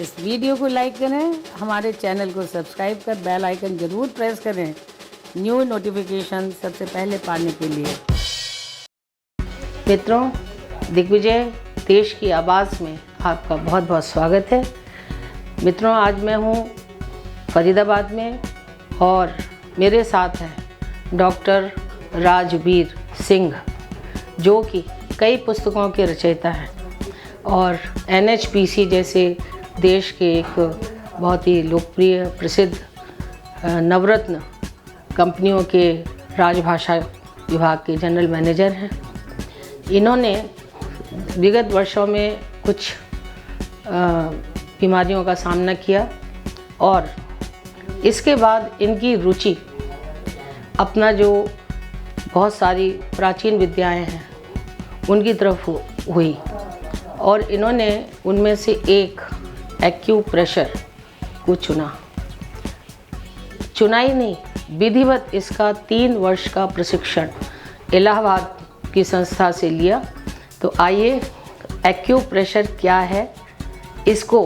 इस वीडियो को लाइक करें, हमारे चैनल को सब्सक्राइब कर बेल आइकन ज़रूर प्रेस करें न्यू नोटिफिकेशन सबसे पहले पाने के लिए। मित्रों, दिग्विजय देश की आवाज़ में आपका बहुत बहुत स्वागत है। मित्रों, आज मैं हूँ फरीदाबाद में और मेरे साथ हैं डॉक्टर राजवीर सिंह, जो कि कई पुस्तकों के रचयिता हैं और NHPC जैसे देश के एक बहुत ही लोकप्रिय प्रसिद्ध नवरत्न कंपनियों के राजभाषा विभाग के जनरल मैनेजर हैं। इन्होंने विगत वर्षों में कुछ बीमारियों का सामना किया और इसके बाद इनकी रुचि अपना जो बहुत सारी प्राचीन विद्याएं हैं उनकी तरफ हुई और इन्होंने उनमें से एक एक्यूप्रेशर को चुना ही नहीं, विधिवत इसका 3 वर्ष का प्रशिक्षण इलाहाबाद की संस्था से लिया। तो आइए एक्यूप्रेशर क्या है, इसको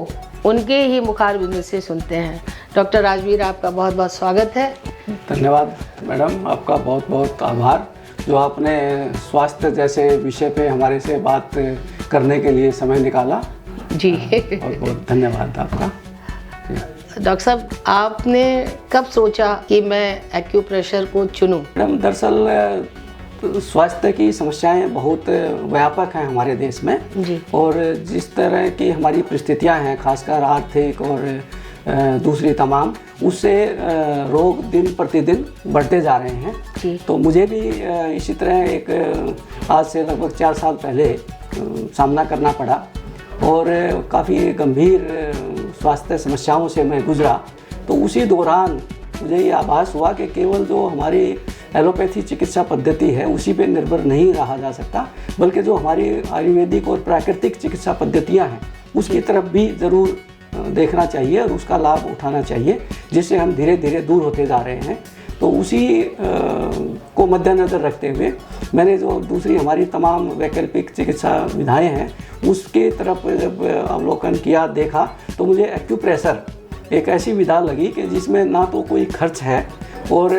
उनके ही मुखारबिंद से सुनते हैं। डॉक्टर राजवीर, आपका बहुत बहुत स्वागत है। धन्यवाद मैडम, आपका बहुत बहुत आभार जो आपने स्वास्थ्य जैसे विषय पे हमारे से बात करने के लिए समय निकाला। जी, बहुत बहुत धन्यवाद आपका। डॉक्टर साहब, आपने कब सोचा कि मैं एक्यूप्रेशर को चुनूं? मैडम, दरअसल स्वास्थ्य की समस्याएं बहुत व्यापक हैं हमारे देश में जी। और जिस तरह की हमारी परिस्थितियां हैं, खासकर आर्थिक और दूसरी तमाम, उससे रोग दिन प्रतिदिन बढ़ते जा रहे हैं जी। तो मुझे भी इसी तरह एक आज से लगभग 4 साल पहले सामना करना पड़ा और काफ़ी गंभीर स्वास्थ्य समस्याओं से मैं गुजरा। तो उसी दौरान मुझे ये आभास हुआ कि केवल जो हमारी एलोपैथी चिकित्सा पद्धति है उसी पे निर्भर नहीं रहा जा सकता, बल्कि जो हमारी आयुर्वेदिक और प्राकृतिक चिकित्सा पद्धतियाँ हैं उसकी तरफ भी ज़रूर देखना चाहिए और उसका लाभ उठाना चाहिए, जिससे हम धीरे धीरे दूर होते जा रहे हैं। तो उसी को मद्देनज़र रखते हुए मैंने जो दूसरी हमारी तमाम वैकल्पिक चिकित्सा विधाएं हैं उसके तरफ जब अवलोकन किया, देखा, तो मुझे एक्यूप्रेशर एक ऐसी विधा लगी कि जिसमें ना तो कोई खर्च है और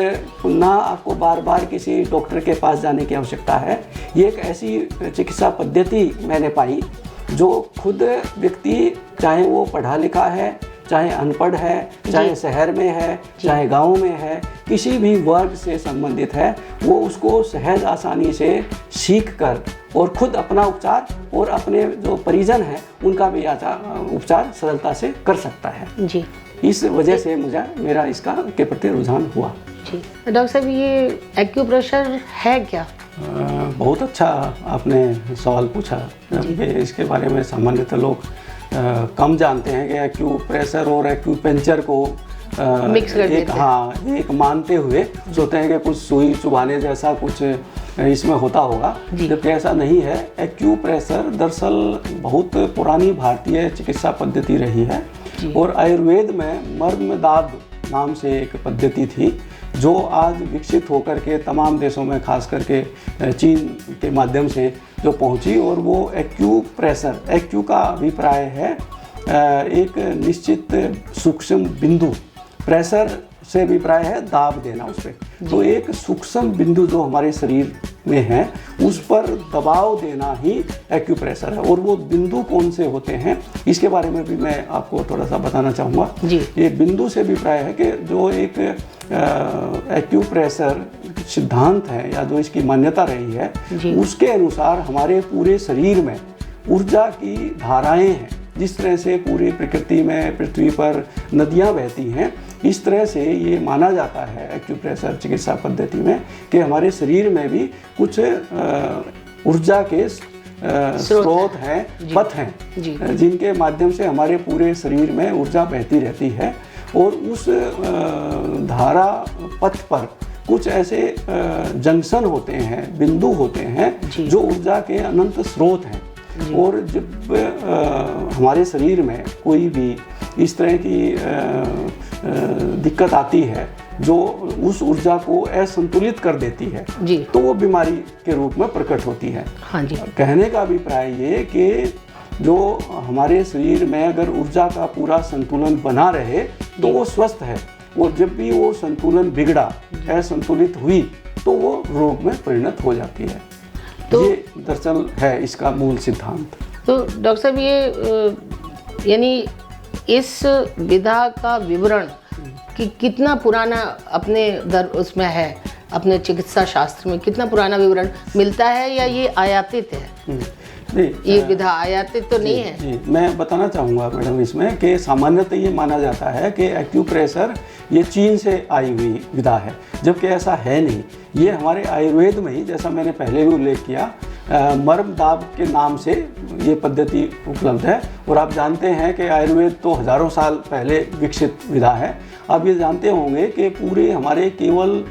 ना आपको बार बार किसी डॉक्टर के पास जाने की आवश्यकता है। ये एक ऐसी चिकित्सा पद्धति मैंने पाई जो खुद व्यक्ति, चाहे वो पढ़ा लिखा है, चाहे अनपढ़ है, चाहे शहर में है, चाहे गांव में है, किसी भी वर्ग से संबंधित है, वो उसको सहज आसानी से सीख कर और खुद अपना उपचार और अपने जो परिजन हैं उनका भी उपचार सरलता से कर सकता है जी। इस वजह से मेरा इसका के प्रति रुझान हुआ जी। डॉक्टर साहब, ये एक्यूप्रेशर है क्या? बहुत अच्छा आपने सवाल पूछा। ये इसके बारे में सामान्यतः लोग कम जानते हैं कि एक्यूप्रेशर और एक्यूपंक्चर को मिक्स कर देते हैं। एक मानते हुए सोचते हैं कि कुछ सुई चुभाने जैसा कुछ इसमें होता होगा, जबकि ऐसा नहीं है। एक्यूप्रेशर दरअसल बहुत पुरानी भारतीय चिकित्सा पद्धति रही है और आयुर्वेद में मर्मदाब नाम से एक पद्धति थी जो आज विकसित होकर के तमाम देशों में, खास करके चीन के माध्यम से जो पहुंची, और वो एक्यूप्रेशर, एक्यू का अभिप्राय है एक निश्चित सूक्ष्म बिंदु, प्रेशर से अभिप्राय है दाब देना उस पर। तो एक सूक्ष्म बिंदु जो हमारे शरीर में है उस पर दबाव देना ही एक्यूप्रेशर है। और वो बिंदु कौन से होते हैं इसके बारे में भी मैं आपको थोड़ा सा बताना चाहूँगा। ये बिंदु से अभिप्राय है कि जो एक एक्यूप्रेशर सिद्धांत है या जो इसकी मान्यता रही है उसके अनुसार हमारे पूरे शरीर में ऊर्जा की धाराएं हैं। जिस तरह से पूरी प्रकृति में, पृथ्वी पर नदियाँ बहती हैं, इस तरह से ये माना जाता है एक्यूप्रेशर चिकित्सा पद्धति में कि हमारे शरीर में भी कुछ ऊर्जा के स्रोत हैं, पथ हैं, जिनके माध्यम से हमारे पूरे शरीर में ऊर्जा बहती रहती है। और उस धारा पथ पर कुछ ऐसे जंक्शन होते हैं, बिंदु होते हैं जो ऊर्जा के अनंत स्रोत हैं। और जब हमारे शरीर में कोई भी इस तरह की दिक्कत आती है जो उस ऊर्जा को असंतुलित कर देती है तो वो बीमारी के रूप में प्रकट होती है। हाँ जी। कहने का अभिप्राय ये कि जो हमारे शरीर में अगर ऊर्जा का पूरा संतुलन बना रहे तो वो स्वस्थ है, और जब भी वो संतुलन बिगड़ा, असंतुलित हुई, तो वो रोग में परिणत हो जाती है। तो ये दरअसल है इसका मूल सिद्धांत। तो डॉक्टर साहब, ये यानी इस विधा का विवरण कि कितना पुराना अपने उसमें है, अपने चिकित्सा शास्त्र में कितना पुराना विवरण मिलता है, या ये आयातित है? नहीं, ये विधा आयातित तो नहीं है। जी, मैं बताना चाहूँगा मैडम इसमें कि सामान्यतः ये माना जाता है कि एक्यूप्रेशर ये चीन से आई हुई विधा है, जबकि ऐसा है नहीं। ये हमारे आयुर्वेद में ही, जैसा मैंने पहले भी उल्लेख किया, मर्म दाब के नाम से ये पद्धति उपलब्ध है। और आप जानते हैं कि आयुर्वेद तो हज़ारों साल पहले विकसित विधा है। आप ये जानते होंगे कि पूरे हमारे केवल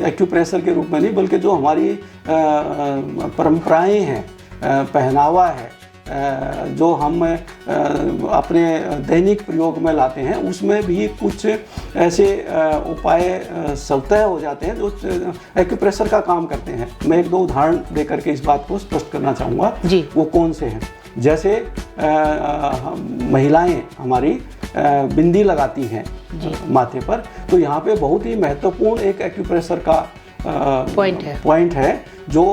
एक्यूप्रेशर के रूप में नहीं, बल्कि जो हमारी परंपराएं हैं, पहनावा है, जो हम अपने दैनिक प्रयोग में लाते हैं, उसमें भी कुछ ऐसे उपाय स्वतः हो जाते हैं जो एक्यूप्रेशर का काम करते हैं। मैं एक दो उदाहरण देकर के इस बात को स्पष्ट करना चाहूँगा। वो कौन से हैं? जैसे महिलाएं हमारी बिंदी लगाती हैं माथे पर, तो यहाँ पे बहुत ही महत्वपूर्ण एक एक्यूप्रेशर का पॉइंट है जो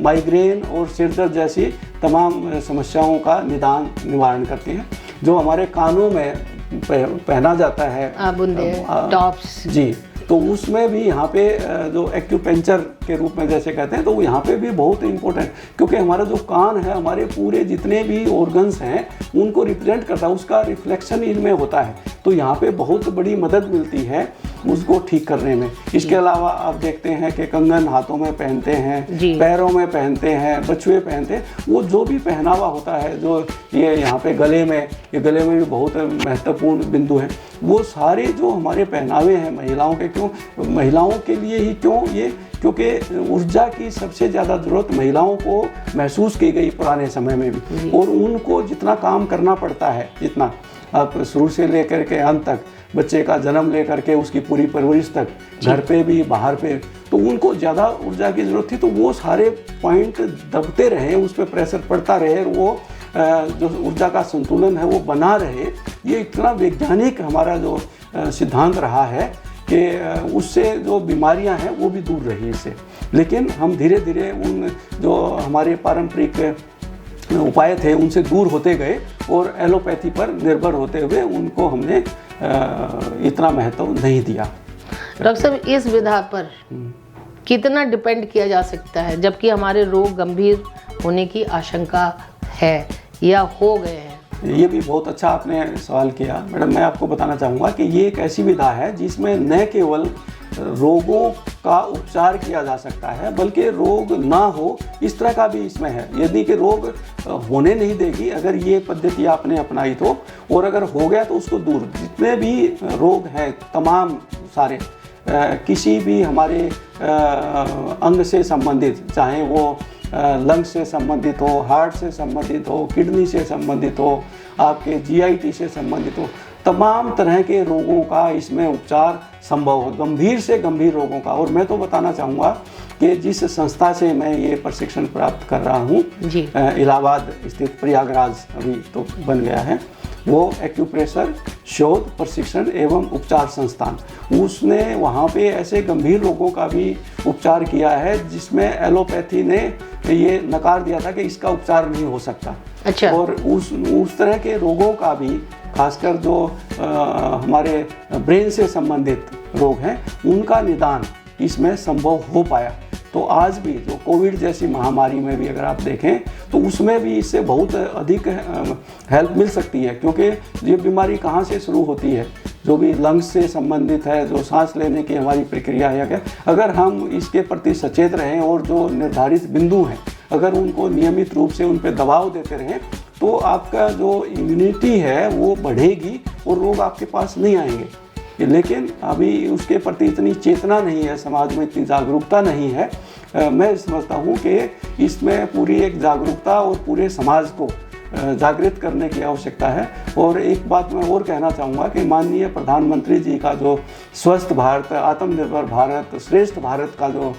माइग्रेन और सिर दर्द जैसी तमाम समस्याओं का निवारण करती हैं। जो हमारे कानों में पहना जाता है टॉप्स, जी, तो उसमें भी यहाँ पे जो एक्यूपेंचर के रूप में जैसे कहते हैं, तो वो यहाँ पे भी बहुत इम्पोर्टेंट, क्योंकि हमारा जो कान है, हमारे पूरे जितने भी ऑर्गन्स हैं उनको रिप्रेजेंट करता है, उसका रिफ्लेक्शन इनमें होता है। तो यहाँ पे बहुत बड़ी मदद मिलती है उसको ठीक करने में। इसके अलावा आप देखते हैं कि कंगन हाथों में पहनते हैं, पैरों में पहनते हैं, बछुए पहनते हैं, वो जो भी पहनावा होता है, जो ये यहाँ पे गले में भी बहुत महत्वपूर्ण बिंदु है। वो सारे जो हमारे पहनावे हैं महिलाओं के, क्यों महिलाओं के लिए ही क्यों ये, क्योंकि ऊर्जा की सबसे ज़्यादा ज़रूरत महिलाओं को महसूस की गई पुराने समय में भी, और उनको जितना काम करना पड़ता है, जितना आप शुरू से लेकर के अंत तक, बच्चे का जन्म लेकर के उसकी पूरी परवरिश तक, घर पे भी बाहर पे, तो उनको ज़्यादा ऊर्जा की ज़रूरत थी। तो वो सारे पॉइंट दबते रहे, उस पर प्रेशर पड़ता रहे, और वो जो ऊर्जा का संतुलन है वो बना रहे। ये इतना वैज्ञानिक हमारा जो सिद्धांत रहा है कि उससे जो बीमारियां हैं वो भी दूर रही इससे। लेकिन हम धीरे धीरे उन जो हमारे पारंपरिक उपाय थे उनसे दूर होते गए, और एलोपैथी पर निर्भर होते हुए उनको हमने इतना महत्व नहीं दिया। डॉक्टर साहब, इस विधा पर कितना डिपेंड किया जा सकता है, जबकि हमारे रोग गंभीर होने की आशंका है या हो गए हैं? ये भी बहुत अच्छा आपने सवाल किया मैडम। मैं आपको बताना चाहूँगा कि ये एक ऐसी विधा है जिसमें न केवल रोगों का उपचार किया जा सकता है, बल्कि रोग ना हो इस तरह का भी इसमें है। यदि कि रोग होने नहीं देगी अगर ये पद्धति आपने अपनाई तो, और अगर हो गया तो उसको दूर, जितने भी रोग हैं तमाम सारे, किसी भी हमारे अंग से संबंधित, चाहे वो लंग्स से संबंधित हो, हार्ट से संबंधित हो, किडनी से संबंधित हो, आपके जीआईटी से संबंधित हो, तमाम तरह के रोगों का इसमें उपचार संभव हो, गंभीर से गंभीर रोगों का। और मैं तो बताना चाहूँगा कि जिस संस्था से मैं ये प्रशिक्षण प्राप्त कर रहा हूँ, इलाहाबाद स्थित प्रयागराज अभी तो बन गया है, वो एक्यूप्रेशर शोध प्रशिक्षण एवं उपचार संस्थान, उसने वहाँ पे ऐसे गंभीर रोगों का भी उपचार किया है जिसमें एलोपैथी ने ये नकार दिया था कि इसका उपचार नहीं हो सकता। अच्छा। और उस तरह के रोगों का भी, खासकर जो हमारे ब्रेन से संबंधित रोग हैं, उनका निदान इसमें संभव हो पाया। तो आज भी जो कोविड जैसी महामारी में भी अगर आप देखें तो उसमें भी इससे बहुत अधिक हेल्प मिल सकती है, क्योंकि ये बीमारी कहाँ से शुरू होती है, जो भी लंग्स से संबंधित है, जो सांस लेने की हमारी प्रक्रिया है, क्या अगर हम इसके प्रति सचेत रहें और जो निर्धारित बिंदु हैं अगर उनको नियमित रूप से उन पर दबाव देते रहें, तो आपका जो इम्यूनिटी है वो बढ़ेगी और रोग आपके पास नहीं आएंगे। लेकिन अभी उसके प्रति इतनी चेतना नहीं है, समाज में इतनी जागरूकता नहीं है। मैं समझता हूँ कि इसमें पूरी एक जागरूकता और पूरे समाज को जागृत करने की आवश्यकता है। और एक बात मैं और कहना चाहूँगा कि माननीय प्रधानमंत्री जी का जो स्वस्थ भारत, आत्मनिर्भर भारत, श्रेष्ठ भारत का जो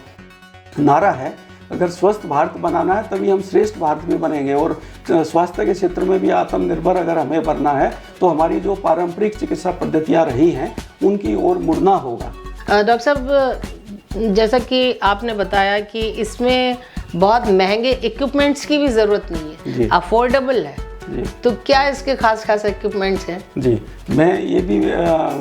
नारा है, अगर स्वस्थ भारत बनाना है तभी हम श्रेष्ठ भारत भी बनेंगे। और स्वास्थ्य के क्षेत्र में भी आत्मनिर्भर अगर हमें बनना है तो हमारी जो पारंपरिक चिकित्सा पद्धतियाँ रही हैं उनकी ओर मुड़ना होगा। डॉक्टर साहब, जैसा कि आपने बताया कि इसमें बहुत महंगे इक्विपमेंट्स की भी ज़रूरत नहीं है, अफोर्डेबल है जी। तो क्या इसके खास इक्विपमेंट्स हैं? जी, मैं ये भी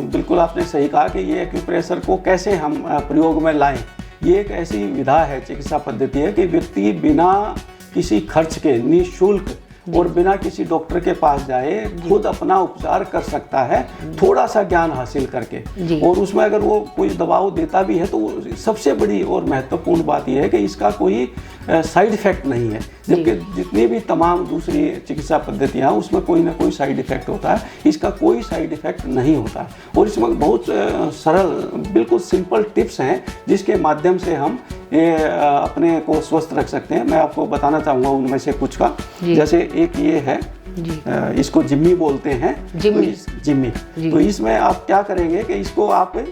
बिल्कुल आपने सही कहा कि ये एक्यूप्रेशर को कैसे हम प्रयोग में लाएं। ये एक ऐसी विधा है, चिकित्सा पद्धति है कि व्यक्ति बिना किसी खर्च के, निःशुल्क और बिना किसी डॉक्टर के पास जाए खुद अपना उपचार कर सकता है, थोड़ा सा ज्ञान हासिल करके। और उसमें अगर वो कोई दबाव देता भी है तो सबसे बड़ी और महत्वपूर्ण बात यह है कि इसका कोई साइड इफेक्ट नहीं है, जबकि जितनी भी तमाम दूसरी चिकित्सा पद्धतियाँ उसमें कोई ना कोई साइड इफेक्ट होता है, इसका कोई साइड इफेक्ट नहीं होता है। और इसमें बहुत सरल, बिल्कुल सिंपल टिप्स हैं जिसके माध्यम से हम अपने को स्वस्थ रख सकते हैं। मैं आपको बताना चाहूँगा उनमें से कुछ का। जैसे एक ये है, इसको जिम्मी बोलते हैं, जिम्मी। तो इसमें आप क्या करेंगे कि इसको आप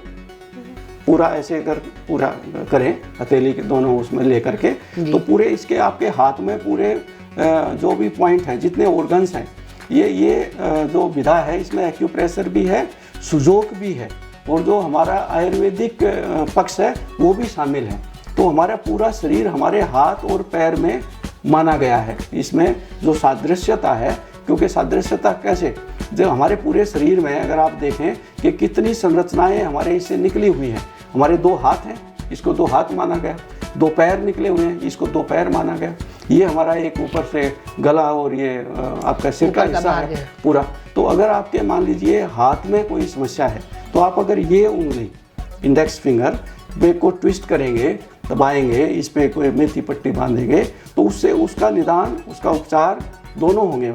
पूरा ऐसे पूरा करें, हथेली के दोनों उसमें ले करके, तो पूरे इसके आपके हाथ में पूरे जो भी पॉइंट है, जितने ऑर्गन्स हैं, ये जो विधा है इसमें एक्यूप्रेशर भी है, सुजोक भी है और जो हमारा आयुर्वेदिक पक्ष है वो भी शामिल है। तो हमारा पूरा शरीर हमारे हाथ और पैर में माना गया है। इसमें जो सादृश्यता है, क्योंकि सादृश्यता कैसे, जब हमारे पूरे शरीर में अगर आप देखें कि कितनी संरचनाएं हमारे इससे निकली हुई हैं। हमारे 2 हाथ हैं, इसको 2 हाथ माना गया, 2 पैर निकले हुए हैं, इसको 2 पैर माना गया। ये हमारा एक ऊपर से गला और ये आपका सिर का हिस्सा है पूरा। तो अगर आपके मान लीजिए हाथ में कोई समस्या है तो आप अगर ये उंगली, इंडेक्स फिंगर को ट्विस्ट करेंगे, दबाएंगे, इस पे कोई मेथी पट्टी बांधेंगे, तो उससे उसका निदान, उसका उपचार दोनों होंगे।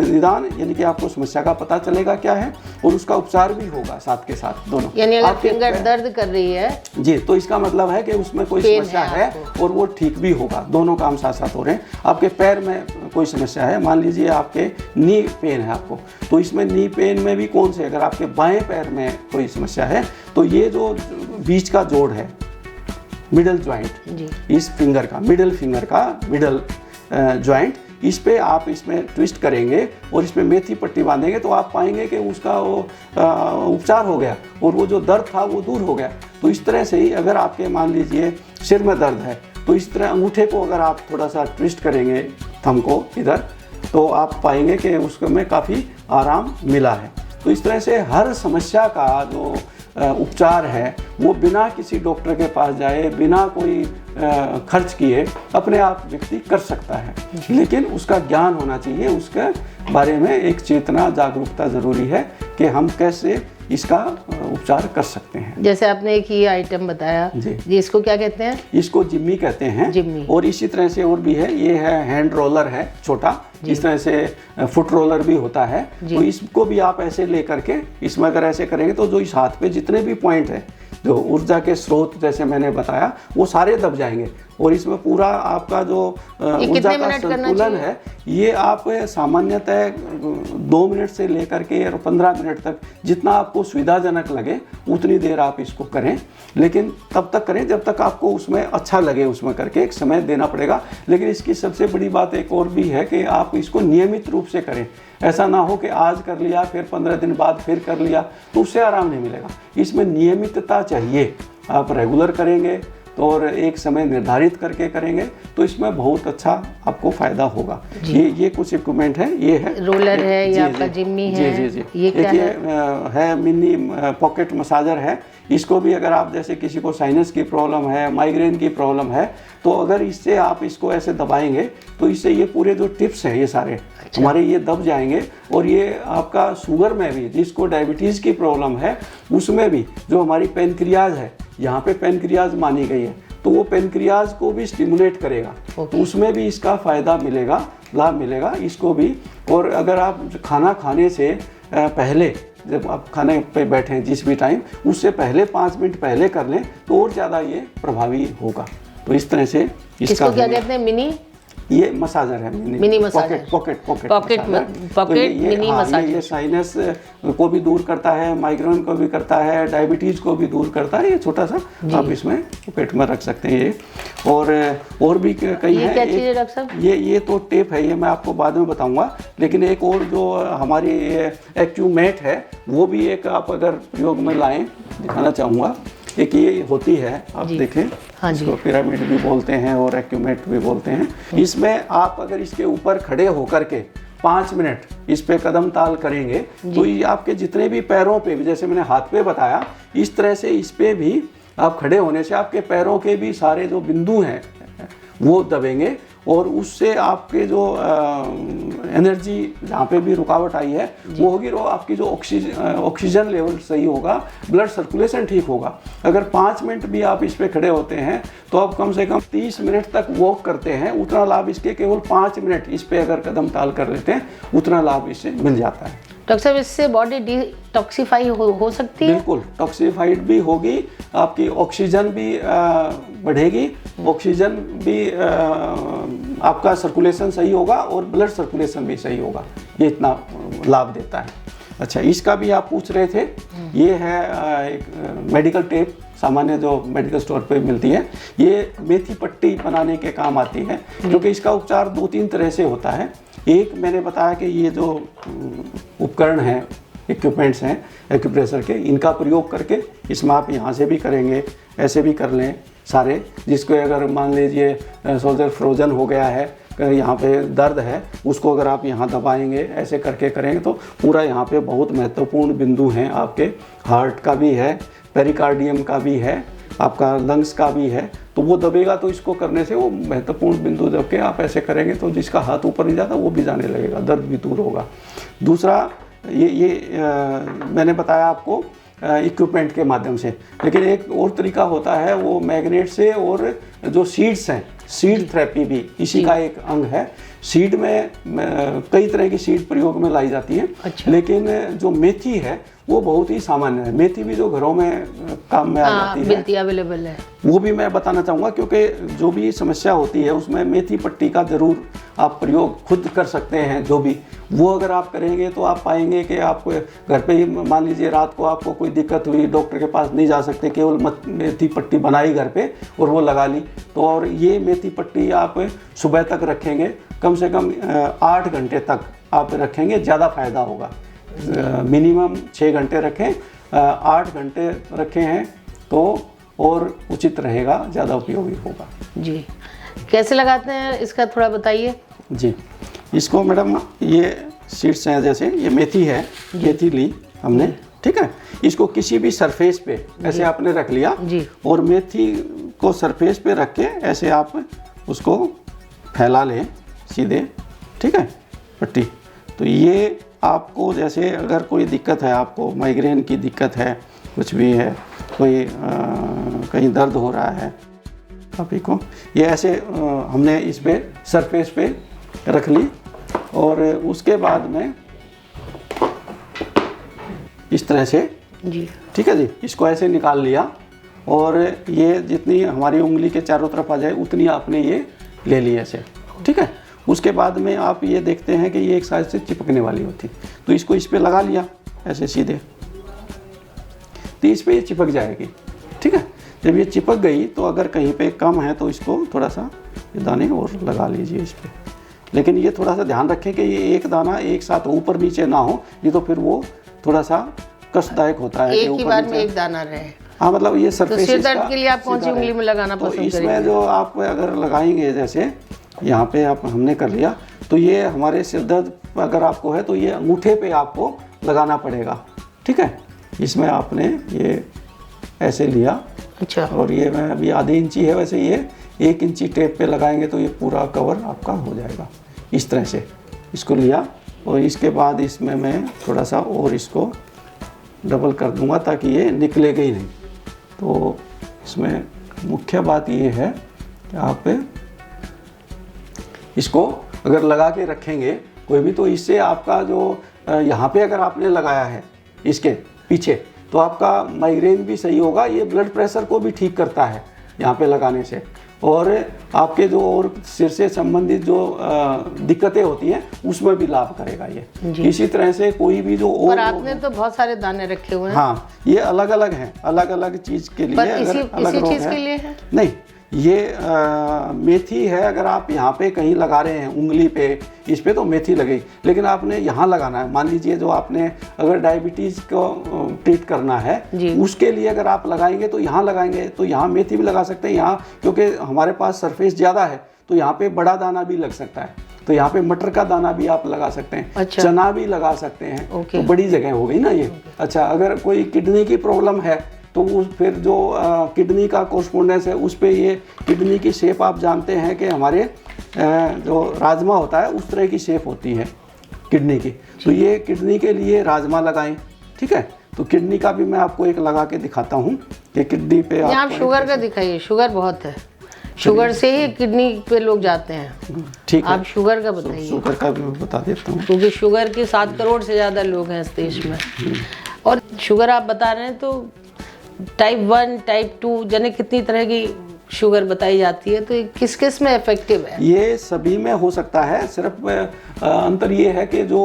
निदान यानी कि आपको समस्या का पता चलेगा क्या है, और उसका उपचार भी होगा साथ के साथ दोनों। यानी अगर फिंगर दर्द कर रही है जी, तो इसका मतलब है कि उसमें कोई समस्या है और वो ठीक भी होगा। दोनों काम साथ साथ हो रहे हैं। आपके पैर में कोई समस्या है, मान लीजिए आपके नी पेन है आपको, तो इसमें नी पेन में भी कौन से, अगर आपके बाएं पैर में कोई समस्या है तो ये जो बीच का जोड़ है, मिडल ज्वाइंट, इस फिंगर का, मिडल फिंगर का मिडल ज्वाइंट, इस पे आप इसमें ट्विस्ट करेंगे और इसमें मेथी पट्टी बांधेंगे तो आप पाएंगे कि उसका वो उपचार हो गया और वो जो दर्द था वो दूर हो गया। तो इस तरह से ही अगर आपके मान लीजिए सिर में दर्द है तो इस तरह अंगूठे को अगर आप थोड़ा सा ट्विस्ट करेंगे, थंब को इधर, तो आप पाएंगे कि उसमें काफ़ी आराम मिला है। तो इस तरह से हर समस्या का जो उपचार है वो बिना किसी डॉक्टर के पास जाए, बिना कोई खर्च किए अपने आप व्यक्ति कर सकता है। लेकिन उसका ज्ञान होना चाहिए, उसके बारे में एक चेतना, जागरूकता ज़रूरी है कि हम कैसे इसका उपचार कर सकते हैं। जैसे आपने एक ही आइटम बताया जी, इसको क्या कहते हैं? इसको जिम्मी कहते हैं। जिम्मी। और इसी तरह से और भी है, ये है हैंड रोलर है छोटा, इस तरह से फुट रोलर भी होता है। तो इसको भी आप ऐसे ले करके इसमें अगर ऐसे करेंगे तो जो इस हाथ पे जितने भी पॉइंट है, जो ऊर्जा के स्रोत जैसे मैंने बताया, वो सारे दब जाएंगे और इसमें पूरा आपका जो ऊर्जा का संतुलन है, ये आप सामान्यतः 2 मिनट से लेकर के 15 मिनट तक, जितना आपको सुविधाजनक लगे उतनी देर आप इसको करें। लेकिन तब तक करें जब तक आपको उसमें अच्छा लगे, उसमें करके एक समय देना पड़ेगा। लेकिन इसकी सबसे बड़ी बात एक और भी है कि आप इसको नियमित रूप से करें। ऐसा ना हो कि आज कर लिया फिर 15 दिन बाद फिर कर लिया, तो उससे आराम नहीं मिलेगा। इसमें नियमितता चाहिए। आप रेगुलर करेंगे तो और एक समय निर्धारित करके करेंगे तो इसमें बहुत अच्छा आपको फायदा होगा। ये कुछ इक्विपमेंट है, ये है रोलर है, ये आपका जिम्मी है। जी। ये क्या है मिनी पॉकेट मसाजर है। इसको भी अगर आप जैसे किसी को साइनस की प्रॉब्लम है, माइग्रेन की प्रॉब्लम है, तो अगर इससे आप इसको ऐसे दबाएंगे तो इससे ये पूरे जो टिप्स हैं ये सारे हमारे ये दब जाएंगे। और ये आपका शुगर में भी, जिसको डायबिटीज़ की प्रॉब्लम है, उसमें भी जो हमारी पेनक्रियाज है, यहाँ पे पेनक्रियाज मानी गई है, तो वो पेनक्रियाज को भी स्टिमुलेट करेगा। तो उसमें भी इसका फ़ायदा मिलेगा, लाभ मिलेगा इसको भी। और अगर आप खाना खाने से पहले, जब आप खाने पे बैठें जिस भी टाइम, उससे पहले 5 मिनट पहले कर लें तो और ज़्यादा ये प्रभावी होगा। तो इस तरह से इसको क्या कहते हैं? मिनी ये मसाजर है, mini massager, pocket pocket mini massager. ये साइनस को भी दूर करता है, माइग्रेन को भी करता है, डायबिटीज़ को भी दूर करता है। ये छोटा सा आप इसमें पेट में रख सकते हैं ये। और भी कई ये हैं। क्या चीज़ है डॉक्टर साहब? ये तो टेप है, ये मैं आपको बाद में बताऊंगा। लेकिन एक और जो हमारी एक्यूमेट है, वो भी एक आप अगर प्रयोग में लाएं, दिखाना चाहूँगा। एक ये होती है, आप देखें, हाँ जी, इसको पिरामिड भी बोलते हैं और एक्यूमेट भी बोलते हैं। इसमें आप अगर इसके ऊपर खड़े होकर के 5 मिनट इस पे कदम ताल करेंगे तो ये आपके जितने भी पैरों पे, जैसे मैंने हाथ पे बताया, इस तरह से इस पे भी आप खड़े होने से आपके पैरों के भी सारे जो बिंदु हैं वो दबेंगे और उससे आपके जो एनर्जी जहाँ पे भी रुकावट आई है वो होगी, और आपकी जो ऑक्सीजन लेवल सही होगा, ब्लड सर्कुलेशन ठीक होगा। अगर 5 मिनट भी आप इस पे खड़े होते हैं तो आप कम से कम 30 मिनट तक वॉक करते हैं, उतना लाभ इसके केवल 5 मिनट इस पे अगर कदम ताल कर लेते हैं उतना लाभ इससे मिल जाता है। डॉक्टर साहब, इससे बॉडी डिटॉक्सिफाई हो सकती है? बिल्कुल, टॉक्सिफाइड भी होगी, आपकी ऑक्सीजन भी बढ़ेगी, ऑक्सीजन भी आपका सर्कुलेशन सही होगा और ब्लड सर्कुलेशन भी सही होगा। ये इतना लाभ देता है। अच्छा, इसका भी आप पूछ रहे थे। ये है एक मेडिकल टेप, सामान्य जो मेडिकल स्टोर पे मिलती है। ये मेथी पट्टी बनाने के काम आती है, क्योंकि इसका उपचार 2-3 तरह से होता है। एक मैंने बताया कि ये जो उपकरण हैं, इक्विपमेंट्स हैं एक्यूप्रेशर के, इनका प्रयोग करके इसमें आप यहाँ से भी करेंगे, ऐसे भी कर लें सारे। जिसको अगर मान लीजिए शोल्डर फ्रोजन हो गया है, यहाँ पे दर्द है, उसको अगर आप यहाँ दबाएंगे, ऐसे करके करेंगे तो पूरा यहाँ पे बहुत महत्वपूर्ण बिंदु हैं आपके। हार्ट का भी है, पेरिकार्डियम का भी है, आपका लंग्स का भी है, तो वो दबेगा। तो इसको करने से वो महत्वपूर्ण बिंदु दब के आप ऐसे करेंगे तो जिसका हाथ ऊपर नहीं जाता वो भी जाने लगेगा, दर्द भी दूर होगा। दूसरा मैंने बताया आपको इक्विपमेंट के माध्यम से। लेकिन एक और तरीका होता है वो मैग्नेट से, और जो सीड्स हैं, सीड थेरेपी भी इसी का एक अंग है। सीड में कई तरह की सीड प्रयोग में लाई जाती है। अच्छा। लेकिन जो मेथी है वो बहुत ही सामान्य है। मेथी भी जो घरों में काम में आ जाती है, मिलती है, अवेलेबल है, वो भी मैं बताना चाहूँगा। क्योंकि जो भी समस्या होती है उसमें मेथी पट्टी का ज़रूर आप प्रयोग खुद कर सकते हैं। जो भी वो अगर आप करेंगे तो आप पाएंगे कि आप घर पे ही, मान लीजिए रात को आपको कोई दिक्कत हुई, डॉक्टर के पास नहीं जा सकते, केवल मेथी पट्टी बनाई घर पे और वो लगा ली। तो और ये मेथी पट्टी आप सुबह तक रखेंगे, कम से कम 8 घंटे तक आप रखेंगे, ज़्यादा फायदा होगा। मिनिमम 6 घंटे रखें, 8 घंटे रखे हैं तो और उचित रहेगा, ज़्यादा उपयोगी होगा। जी, कैसे लगाते हैं इसका थोड़ा बताइए। जी, इसको मैडम, ये सीड्स हैं, जैसे ये मेथी है, मेथी ली हमने, ठीक है। इसको किसी भी सरफेस पे ऐसे आपने रख लिया जी, और मेथी को सरफेस पे रख के ऐसे आप उसको फैला लें सीधे, ठीक है, पट्टी। तो ये आपको, जैसे अगर कोई दिक्कत है, आपको माइग्रेन की दिक्कत है, कुछ भी है, कोई कहीं दर्द हो रहा है, आप को ये ऐसे हमने इस पे सरफेस पे रख ली और उसके बाद में इस तरह से, जी, ठीक है जी, इसको ऐसे निकाल लिया और ये जितनी हमारी उंगली के चारों तरफ आ जाए उतनी आपने ये ले ली ऐसे, ठीक है। उसके बाद में आप ये देखते हैं कि ये एक साइड से चिपकने वाली होती, तो इसको इस पे लगा लिया ऐसे सीधे, तो इस पे ये चिपक जाएगी, ठीक है। जब ये चिपक गई तो अगर कहीं पे कम है तो इसको थोड़ा सा ये दाने और लगा लीजिए इस पे। लेकिन ये थोड़ा सा ध्यान रखें कि ये एक दाना एक साथ ऊपर नीचे ना हो, नहीं तो फिर वो थोड़ा सा कष्टदायक होता है। एक ही बार में एक दाना रहे। हाँ, मतलब ये सरफेस, तो सिर दर्द के लिए आप कौन सी उंगली में लगाना पसंद करेंगे? इसमें जो आप अगर लगाएंगे, जैसे यहाँ पे आप हमने कर लिया, तो ये हमारे सिर दर्द अगर आपको है तो ये अंगूठे पे आपको लगाना पड़ेगा, ठीक है। इसमें आपने ये ऐसे लिया, अच्छा, और ये मैं अभी आधे इंची है, वैसे ये 1 इंची टेप पे लगाएंगे तो ये पूरा कवर आपका हो जाएगा। इस तरह से इसको लिया और इसके बाद इसमें मैं थोड़ा सा और इसको डबल कर दूंगा ताकि ये निकलेगा ही नहीं। तो इसमें मुख्य बात ये है कि आप इसको अगर लगा के रखेंगे कोई भी, तो इससे आपका जो यहाँ पे अगर आपने लगाया है इसके पीछे, तो आपका माइग्रेन भी सही होगा। ये ब्लड प्रेशर को भी ठीक करता है यहाँ पे लगाने से, और आपके जो और सिर से संबंधित जो दिक्कतें होती हैं उसमें भी लाभ करेगा ये। इसी तरह से कोई भी जो और पर आपने तो बहुत सारे दाने रखे हुए हैं। हाँ, ये अलग अलग हैं, अलग अलग चीज़ के लिए। पर अगर अलग इसी रोग चीज़ के लिए है? नहीं, ये मेथी है। अगर आप यहाँ पे कहीं लगा रहे हैं उंगली पे, इस पे तो मेथी लगेगी, लेकिन आपने यहाँ लगाना है। मान लीजिए जो आपने अगर डायबिटीज़ को ट्रीट करना है उसके लिए अगर आप लगाएंगे तो यहाँ लगाएंगे, तो यहाँ मेथी भी लगा सकते हैं। यहाँ क्योंकि हमारे पास सरफेस ज़्यादा है तो यहाँ पे बड़ा दाना भी लग सकता है, तो यहाँ पे मटर का दाना भी आप लगा सकते हैं। अच्छा। चना भी लगा सकते हैं। तो बड़ी जगह हो गई ना ये। अच्छा, अगर कोई किडनी की प्रॉब्लम है तो उस फिर जो किडनी का कोर्सपोंडेंस है उस पे ये किडनी की शेप आप जानते हैं कि हमारे जो राजमा होता है उस तरह की शेप होती है किडनी की। तो ये किडनी के लिए राजमा लगाएं, ठीक है। तो किडनी का भी मैं आपको एक लगा के दिखाता हूँ कि किडनी पे आप शुगर का दिखाइए। शुगर बहुत है, शुगर से ही किडनी पे लोग जाते हैं। ठीक है, आप शुगर का बताइए। शुगर का भी मैं बता देता हूँ, क्योंकि शुगर के 7 करोड़ से ज़्यादा लोग हैं इस देश में। और शुगर आप बता रहे हैं तो टाइप 1, टाइप 2 यानी कितनी तरह की शुगर बताई जाती है, तो ये किस किस में इफेक्टिव है? ये सभी में हो सकता है। सिर्फ अंतर ये है कि जो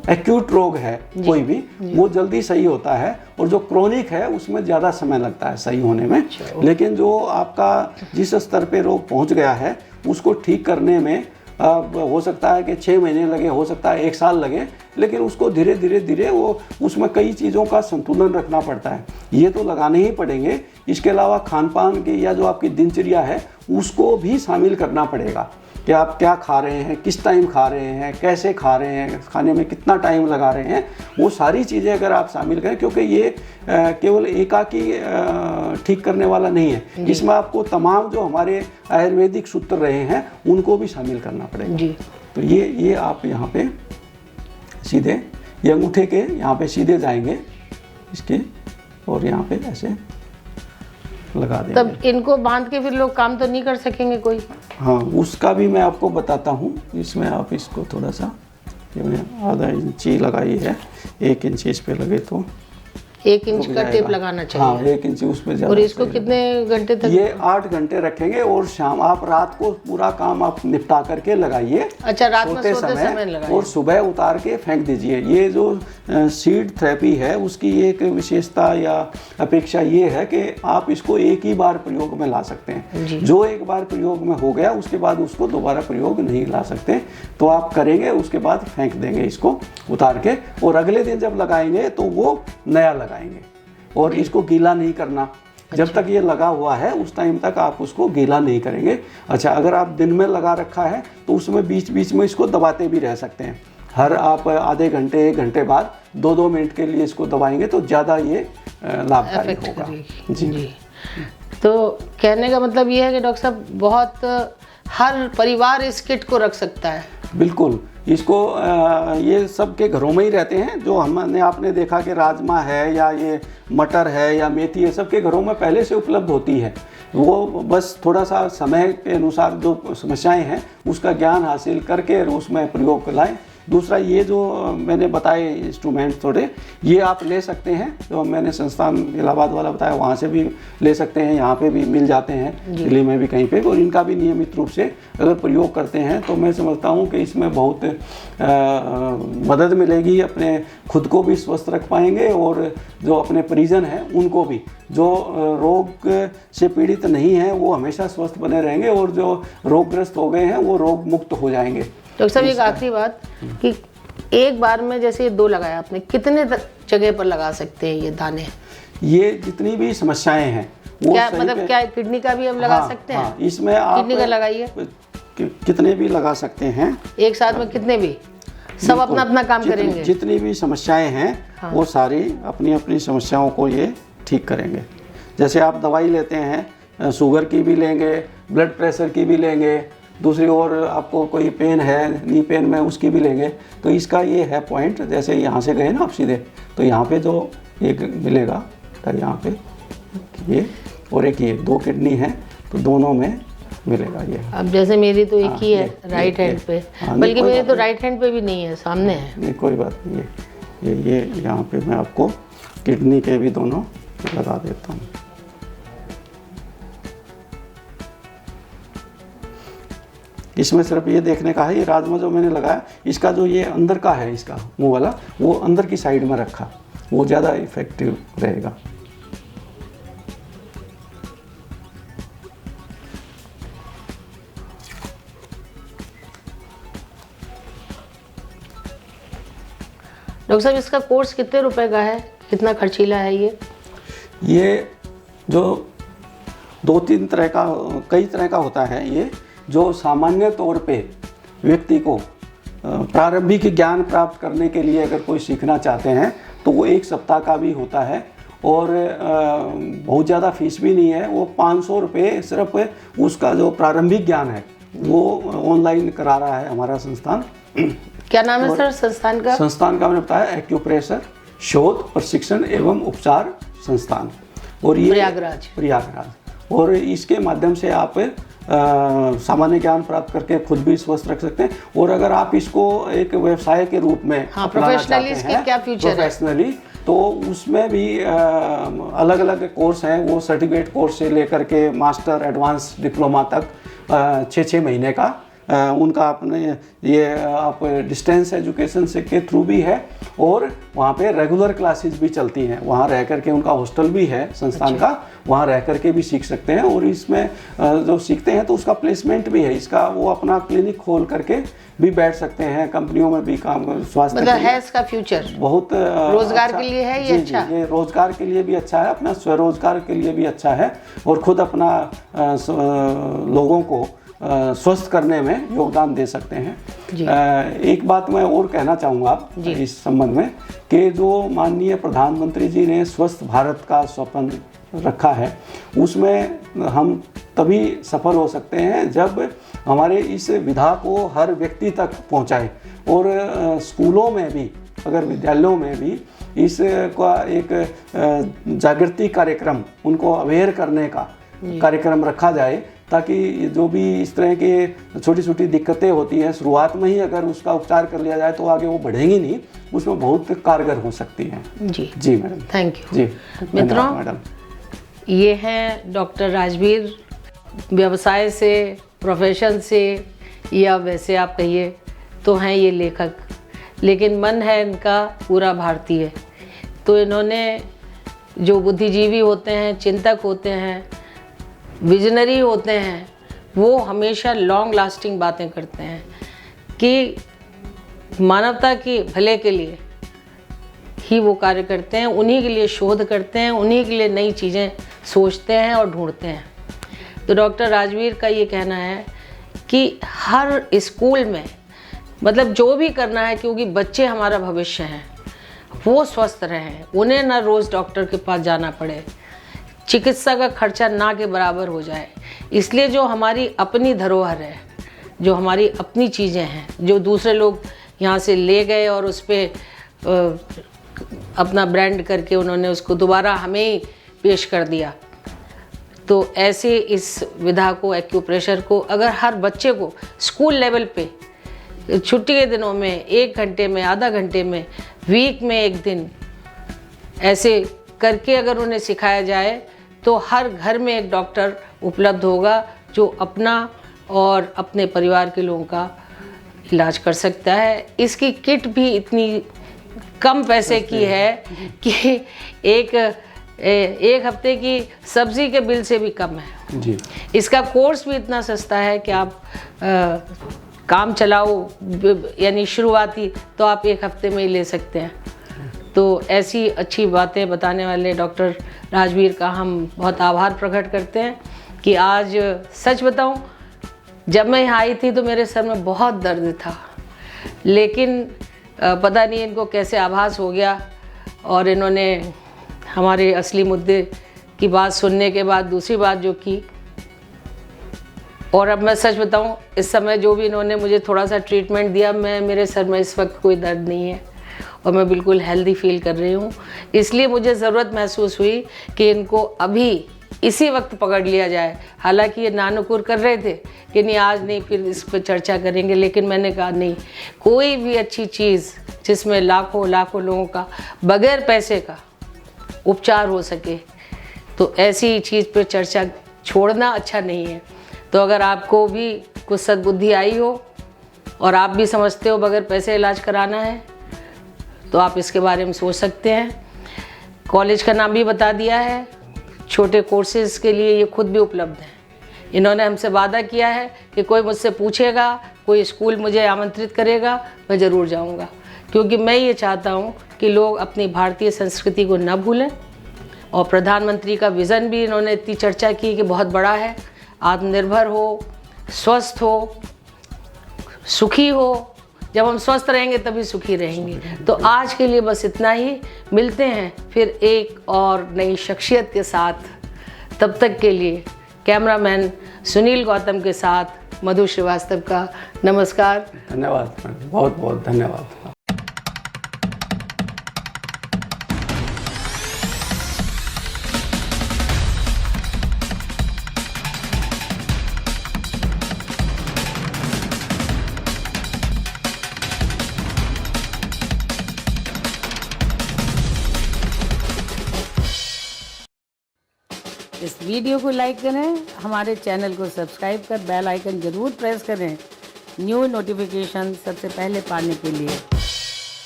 एक्यूट रोग है कोई भी वो जल्दी सही होता है, और जो क्रोनिक है उसमें ज़्यादा समय लगता है सही होने में। लेकिन जो आपका जिस स्तर पे रोग पहुंच गया है उसको ठीक करने में हो सकता है कि 6 महीने लगे, हो सकता है 1 साल लगे, लेकिन उसको धीरे धीरे वो उसमें कई चीज़ों का संतुलन रखना पड़ता है। ये तो लगाने ही पड़ेंगे। इसके अलावा खान पान की या जो आपकी दिनचर्या है उसको भी शामिल करना पड़ेगा कि आप क्या खा रहे हैं, किस टाइम खा रहे हैं, कैसे खा रहे हैं, खाने में कितना टाइम लगा रहे हैं, वो सारी चीज़ें अगर आप शामिल करें, क्योंकि ये केवल एकाकी ठीक करने वाला नहीं है। इसमें आपको तमाम जो हमारे आयुर्वेदिक सूत्र रहे हैं उनको भी शामिल करना पड़ेगा जी। तो ये आप यहाँ पे सीधे ये अंगूठे के यहाँ पे सीधे जाएंगे इसके, और यहाँ पे ऐसे लगा देंगे। तब इनको बांध के फिर लोग काम तो नहीं कर सकेंगे कोई? हाँ, उसका भी मैं आपको बताता हूँ। इसमें आप इसको थोड़ा सा, ये मैं आधा इंची लगाई है, 1 इंच इस पे लगे तो 1 इंच का टेप लगाना चाहिए। हाँ, 1 इंच उसमें ज़्यादा। और इसको कितने घंटे तक? ये 8 घंटे रखेंगे, और शाम आप रात को पूरा काम आप निपटा करके लगाइए। अच्छा, रात में सोते समय लगाइए और सुबह उतार के फेंक दीजिए। ये जो सीड थेरेपी है उसकी एक विशेषता या अपेक्षा ये है कि आप इसको एक ही बार प्रयोग में ला सकते हैं। जो एक बार प्रयोग में हो गया उसके बाद उसको दोबारा प्रयोग नहीं ला सकते। तो आप करेंगे, उसके बाद फेंक देंगे इसको उतार के, और अगले दिन जब लगाएंगे तो वो नया लगाएंगे। और इसको गीला नहीं करना। जब तक ये लगा हुआ है उस टाइम तक आप उसको गीला नहीं करेंगे। अच्छा, अगर आप दिन में लगा रखा है तो उसमें बीच बीच में इसको दबाते भी रह सकते हैं। हर आप आधे घंटे 1 घंटे बाद 2-2 मिनट के लिए इसको दबाएंगे तो ज़्यादा ये लाभकारी होगा जी। तो कहने का मतलब ये है कि डॉक्टर साहब बहुत हर परिवार इस किट को रख सकता है? बिल्कुल। इसको ये सब के घरों में ही रहते हैं। जो हमने आपने देखा कि राजमा है या ये मटर है या मेथी है, सबके घरों में पहले से उपलब्ध होती है। वो बस थोड़ा सा समय के अनुसार जो समस्याएं हैं उसका ज्ञान हासिल करके उसमें प्रयोग लाएं। दूसरा, ये जो मैंने बताए इंस्ट्रूमेंट थोड़े, ये आप ले सकते हैं। जो मैंने संस्थान इलाहाबाद वाला बताया वहाँ से भी ले सकते हैं, यहाँ पे भी मिल जाते हैं दिल्ली में भी कहीं पे। और इनका भी नियमित रूप से अगर प्रयोग करते हैं तो मैं समझता हूँ कि इसमें बहुत मदद मिलेगी। अपने खुद को भी स्वस्थ रख पाएंगे और जो अपने परिजन हैं उनको भी, जो रोग से पीड़ित नहीं हैं वो हमेशा स्वस्थ बने रहेंगे, और जो रोगग्रस्त हो गए हैं वो रोग मुक्त हो जाएंगे। डॉक्टर साहब, एक आखिरी बात कि एक बार में जैसे 2 लगाया आपने, कितने जगह पर लगा सकते हैं ये दाने? ये जितनी भी समस्याएं हैं वो क्या मतलब क्या किडनी का भी हम लगा सकते हैं? इसमें आप किडनी का लगाइए, कितने भी लगा सकते हैं एक साथ में, कितने भी, सब अपना अपना काम करेंगे। जितनी भी समस्याएं हैं वो सारी अपनी अपनी समस्याओं को ये ठीक करेंगे। जैसे आप दवाई लेते हैं, शुगर की भी लेंगे, ब्लड प्रेशर की भी लेंगे, दूसरी ओर आपको कोई पेन है, नी पेन में, उसकी भी लेंगे। तो इसका ये है पॉइंट, जैसे यहाँ से गए ना आप सीधे, तो यहाँ पे जो एक मिलेगा तो यहाँ पे ये, और एक ये 2 किडनी है तो दोनों में मिलेगा ये। अब जैसे मेरी तो एक ही है राइट हैंड पे, बल्कि मेरी तो राइट हैंड पे भी नहीं है, सामने है। नहीं, कोई बात नहीं है। ये यहाँ पे मैं आपको किडनी के भी दोनों लगा देता हूँ। इसमें सिर्फ ये देखने का है, ये राजमा जो मैंने लगाया इसका जो ये अंदर का है इसका मुंह वाला, वो अंदर की साइड में रखा, वो ज़्यादा इफेक्टिव रहेगा। डॉक्टर साहब इसका कोर्स कितने रुपए का है, कितना खर्चीला है ये जो दो तीन तरह का, कई तरह का होता है। ये जो सामान्य तौर पे व्यक्ति को प्रारंभिक ज्ञान प्राप्त करने के लिए अगर कोई सीखना चाहते हैं तो वो 1 सप्ताह का भी होता है और बहुत ज़्यादा फीस भी नहीं है। वो 500 रुपये सिर्फ उसका जो प्रारंभिक ज्ञान है वो ऑनलाइन करा रहा है हमारा संस्थान। क्या नाम है सर संस्थान का? संस्थान का मैंने बताया एक्यूप्रेशर शोध प्रशिक्षण एवं उपचार संस्थान, और ये प्रयागराज। और इसके माध्यम से आप सामान्य ज्ञान प्राप्त करके खुद भी स्वस्थ रख सकते हैं। और अगर आप इसको एक व्यवसाय के रूप में प्रोफेशनली इसके क्या फ्यूचर है प्रोफेशनली, तो उसमें भी अलग अलग कोर्स हैं। वो सर्टिफिकेट कोर्स से लेकर के मास्टर एडवांस डिप्लोमा तक 6 महीने का उनका अपने ये आप डिस्टेंस एजुकेशन से के थ्रू भी है, और वहाँ पे रेगुलर क्लासेस भी चलती हैं। वहाँ रह करके उनका हॉस्टल भी है संस्थान का, वहाँ रह करके भी सीख सकते हैं। और इसमें जो सीखते हैं तो उसका प्लेसमेंट भी है, इसका वो अपना क्लिनिक खोल करके भी बैठ सकते हैं, कंपनियों में भी काम, स्वास्थ्य मतलब है इसका फ्यूचर बहुत रोजगार के लिए है ये अच्छा? ये रोजगार के लिए भी अच्छा है, अपना स्वरोजगार के लिए भी अच्छा है, और खुद अपना लोगों को स्वस्थ करने में योगदान दे सकते हैं। एक बात मैं और कहना चाहूँगा इस संबंध में कि जो माननीय प्रधानमंत्री जी ने स्वस्थ भारत का स्वप्न रखा है, उसमें हम तभी सफल हो सकते हैं जब हमारे इस विधा को हर व्यक्ति तक पहुँचाए। और स्कूलों में भी, अगर विद्यालयों में भी इसका एक जागृति कार्यक्रम, उनको अवेयर करने का कार्यक्रम रखा जाए, ताकि जो भी इस तरह के छोटी छोटी दिक्कतें होती हैं शुरुआत में ही अगर उसका उपचार कर लिया जाए तो आगे वो बढ़ेंगी नहीं, उसमें बहुत कारगर हो सकती हैं। जी मैडम, थैंक यू। जी मित्रों, मैडम, ये हैं डॉक्टर राजवीर, व्यवसाय से, प्रोफेशन से, या वैसे आप कहिए तो हैं ये लेखक, लेकिन मन है इनका पूरा भारतीय। तो इन्होंने जो बुद्धिजीवी होते हैं, चिंतक होते हैं, विजनरी होते हैं, वो हमेशा लॉन्ग लास्टिंग बातें करते हैं कि मानवता के भले के लिए ही वो कार्य करते हैं, उन्हीं के लिए शोध करते हैं, उन्हीं के लिए नई चीज़ें सोचते हैं और ढूंढते हैं। तो डॉक्टर राजवीर का ये कहना है कि हर स्कूल में, मतलब जो भी करना है, क्योंकि बच्चे हमारा भविष्य हैं, वो स्वस्थ रहें, उन्हें ना रोज़ डॉक्टर के पास जाना पड़े, चिकित्सा का खर्चा ना के बराबर हो जाए। इसलिए जो हमारी अपनी धरोहर है, जो हमारी अपनी चीज़ें हैं, जो दूसरे लोग यहाँ से ले गए और उस पर अपना ब्रांड करके उन्होंने उसको दोबारा हमें ही पेश कर दिया, तो ऐसे इस विधा को, एक्यूप्रेशर को, अगर हर बच्चे को स्कूल लेवल पे छुट्टी के दिनों में 1 घंटे में, आधा घंटे में, वीक में 1 दिन ऐसे करके अगर उन्हें सिखाया जाए तो हर घर में एक डॉक्टर उपलब्ध होगा जो अपना और अपने परिवार के लोगों का इलाज कर सकता है। इसकी किट भी इतनी कम पैसे की है कि एक हफ्ते की सब्जी के बिल से भी कम है जी। इसका कोर्स भी इतना सस्ता है कि आप काम चलाओ, यानी शुरुआती, तो आप 1 हफ्ते में ही ले सकते हैं। तो ऐसी अच्छी बातें बताने वाले डॉक्टर राजवीर का हम बहुत आभार प्रकट करते हैं कि आज सच बताऊं, जब मैं यहाँ आई थी तो मेरे सर में बहुत दर्द था, लेकिन पता नहीं इनको कैसे आभास हो गया और इन्होंने हमारे असली मुद्दे की बात सुनने के बाद दूसरी बात जो की, और अब मैं सच बताऊं, इस समय जो भी इन्होंने मुझे थोड़ा सा ट्रीटमेंट दिया, मेरे सर में इस वक्त कोई दर्द नहीं है और मैं बिल्कुल हेल्दी फील कर रही हूँ। इसलिए मुझे ज़रूरत महसूस हुई कि इनको अभी इसी वक्त पकड़ लिया जाए। हालांकि ये नानुकुर कर रहे थे कि नहीं आज नहीं, फिर इस पर चर्चा करेंगे, लेकिन मैंने कहा नहीं, कोई भी अच्छी चीज़ जिसमें लाखों लाखों लोगों का बगैर पैसे का उपचार हो सके, तो ऐसी चीज़ पर चर्चा छोड़ना अच्छा नहीं है। तो अगर आपको भी कुछ सद्बुद्धि आई हो और आप भी समझते हो बगैर पैसे इलाज कराना है, तो आप इसके बारे में सोच सकते हैं। कॉलेज का नाम भी बता दिया है, छोटे कोर्सेज़ के लिए ये खुद भी उपलब्ध है। इन्होंने हमसे वादा किया है कि कोई मुझसे पूछेगा, कोई स्कूल मुझे आमंत्रित करेगा, मैं ज़रूर जाऊंगा, क्योंकि मैं ये चाहता हूँ कि लोग अपनी भारतीय संस्कृति को न भूलें। और प्रधानमंत्री का विज़न भी इन्होंने इतनी चर्चा की कि बहुत बड़ा है, आत्मनिर्भर हो, स्वस्थ हो, सुखी हो। जब हम स्वस्थ रहेंगे तभी सुखी रहेंगे। तो आज के लिए बस इतना ही, मिलते हैं फिर एक और नई शख्सियत के साथ। तब तक के लिए कैमरामैन सुनील गौतम के साथ मधु श्रीवास्तव का नमस्कार। धन्यवाद, बहुत बहुत धन्यवाद। इस वीडियो को लाइक करें, हमारे चैनल को सब्सक्राइब कर बेल आइकन ज़रूर प्रेस करें न्यू नोटिफिकेशन सबसे पहले पाने के लिए।